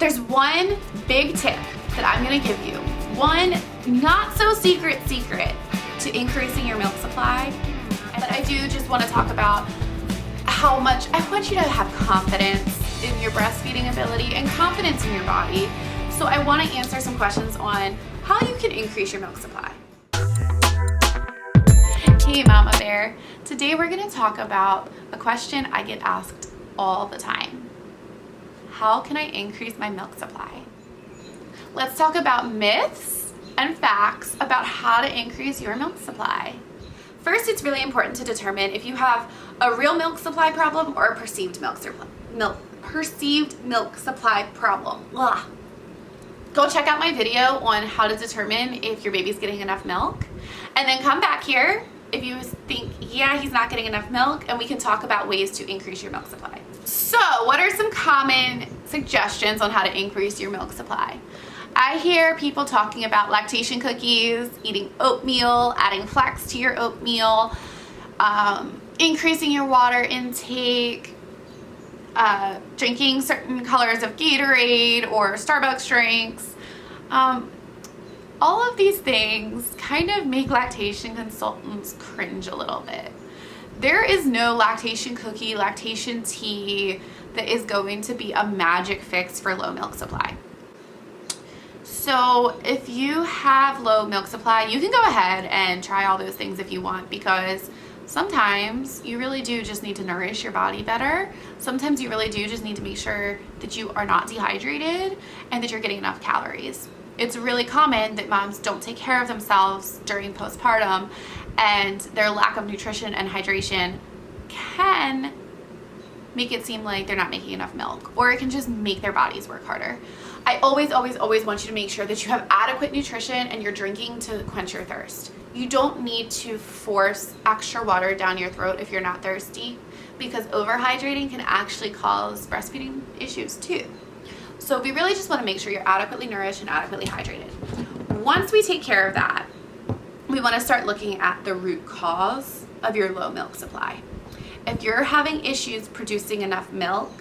There's one big tip that I'm gonna give you, one not so secret to increasing your milk supply. But I do just wanna talk about how much I want you to have confidence in your breastfeeding ability and confidence in your body. So I wanna answer some questions on how you can increase your milk supply. Hey Mama Bear, today we're gonna talk about a question I get asked all the time. How can I increase my milk supply? Let's talk about myths and facts about how to increase your milk supply. First, it's really important to determine if you have a real milk supply problem or a perceived milk supply problem. Ugh. Go check out my video on how to determine if your baby's getting enough milk, and then come back here if you think, yeah, he's not getting enough milk, and we can talk about ways to increase your milk supply. So, what are some common suggestions on how to increase your milk supply? I hear people talking about lactation cookies, eating oatmeal, adding flax to your oatmeal, increasing your water intake, drinking certain colors of Gatorade or Starbucks drinks. All of these things kind of make lactation consultants cringe a little bit. There is no lactation cookie, lactation tea that is going to be a magic fix for low milk supply. So if you have low milk supply, you can go ahead and try all those things if you want, because sometimes you really do just need to nourish your body better. Sometimes you really do just need to make sure that you are not dehydrated and that you're getting enough calories. It's really common that moms don't take care of themselves during postpartum, and their lack of nutrition and hydration can make it seem like they're not making enough milk, or it can just make their bodies work harder. I always want you to make sure that you have adequate nutrition and you're drinking to quench your thirst. You don't need to force extra water down your throat if you're not thirsty, because overhydrating can actually cause breastfeeding issues too. So we really just want to make sure you're adequately nourished and adequately hydrated. Once we take care of that, we want to start looking at the root cause of your low milk supply. If you're having issues producing enough milk,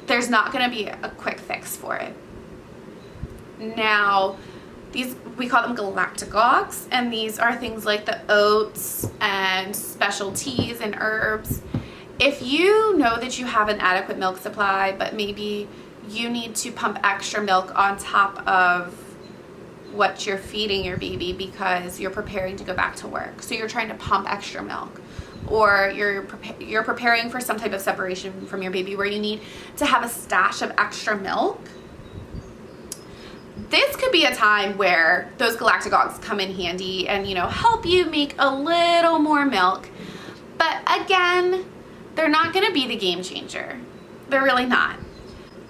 there's not going to be a quick fix for it. Now, we call them galactagogues, and these are things like the oats and special teas and herbs. If you know that you have an adequate milk supply, but maybe you need to pump extra milk on top of what you're feeding your baby because you're preparing to go back to work, so you're trying to pump extra milk, or you're preparing for some type of separation from your baby where you need to have a stash of extra milk, this could be a time where those galactagogues come in handy and, help you make a little more milk. But again, they're not going to be the game changer. They're really not.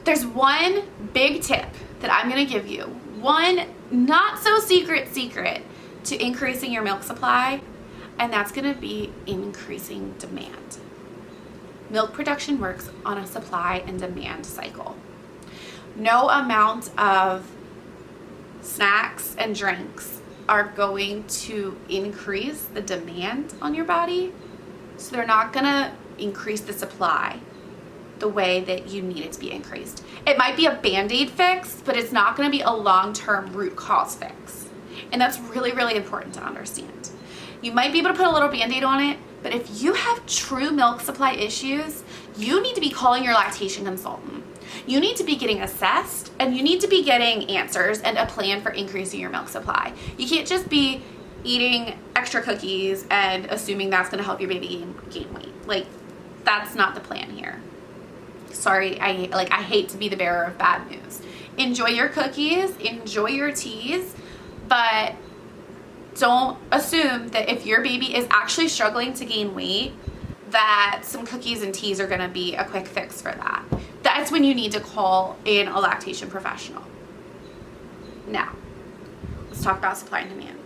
There's one big tip that I'm going to give you, one not so secret to increasing your milk supply, and that's going to be increasing demand. Milk production works on a supply and demand cycle. No amount of snacks and drinks are going to increase the demand on your body, so they're not going to increase the supply the way that you need it to be increased. It might be a band-aid fix, but it's not going to be a long-term root cause fix. And that's really, really important to understand. You might be able to put a little band-aid on it, but if you have true milk supply issues, you need to be calling your lactation consultant. You need to be getting assessed, and you need to be getting answers and a plan for increasing your milk supply. You can't just be eating extra cookies and assuming that's going to help your baby gain weight. That's not the plan here. Sorry, I hate to be the bearer of bad news. Enjoy your cookies, enjoy your teas, but don't assume that if your baby is actually struggling to gain weight, that some cookies and teas are going to be a quick fix for that. That's when you need to call in a lactation professional. Now, let's talk about supply and demand.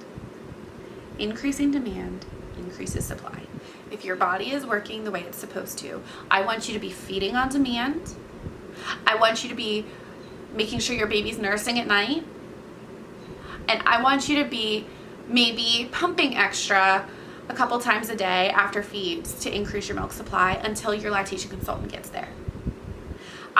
Increasing demand increases supply. If your body is working the way it's supposed to, I want you to be feeding on demand. I want you to be making sure your baby's nursing at night. And I want you to be maybe pumping extra a couple times a day after feeds to increase your milk supply until your lactation consultant gets there.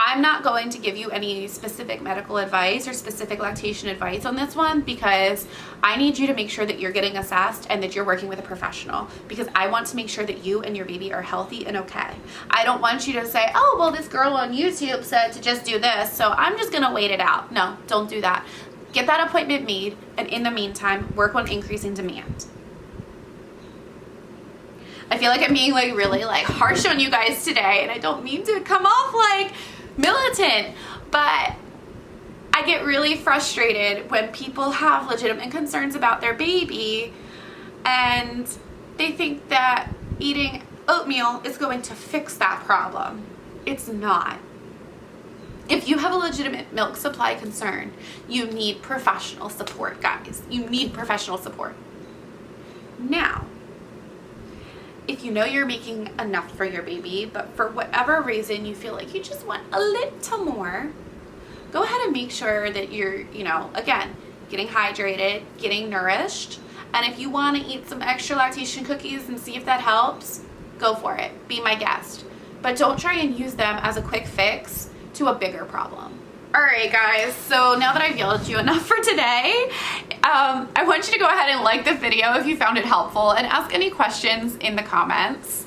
I'm not going to give you any specific medical advice or specific lactation advice on this one, because I need you to make sure that you're getting assessed and that you're working with a professional, because I want to make sure that you and your baby are healthy and okay. I don't want you to say, oh, well, this girl on YouTube said to just do this, so I'm just gonna wait it out. No, don't do that. Get that appointment made, and in the meantime, work on increasing demand. I feel like I'm being like really like harsh on you guys today, and I don't mean to come off like militant, but I get really frustrated when people have legitimate concerns about their baby and they think that eating oatmeal is going to fix that problem. It's not. If you have a legitimate milk supply concern, you need professional support, guys. You need professional support. Now, if you know you're making enough for your baby, but for whatever reason you feel like you just want a little more, go ahead and make sure that you're, again, getting hydrated, getting nourished. And if you want to eat some extra lactation cookies and see if that helps, go for it. Be my guest. But don't try and use them as a quick fix to a bigger problem. All right, guys, so now that I've yelled at you enough for today, I want you to go ahead and like the video if you found it helpful, and ask any questions in the comments.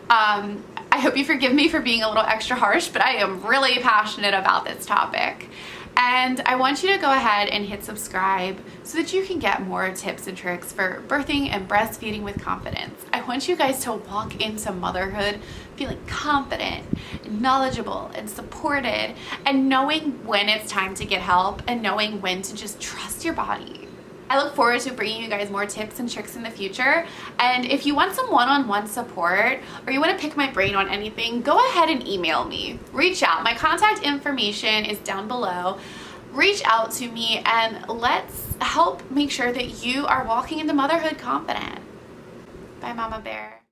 I hope you forgive me for being a little extra harsh, but I am really passionate about this topic. And I want you to go ahead and hit subscribe so that you can get more tips and tricks for birthing and breastfeeding with confidence. I want you guys to walk into motherhood feeling confident, knowledgeable, and supported, and knowing when it's time to get help and knowing when to just trust your body. I look forward to bringing you guys more tips and tricks in the future. And if you want some one-on-one support, or you want to pick my brain on anything, go ahead and email me. Reach out. My contact information is down below. Reach out to me and let's help make sure that you are walking into motherhood confident. Bye, Mama Bear.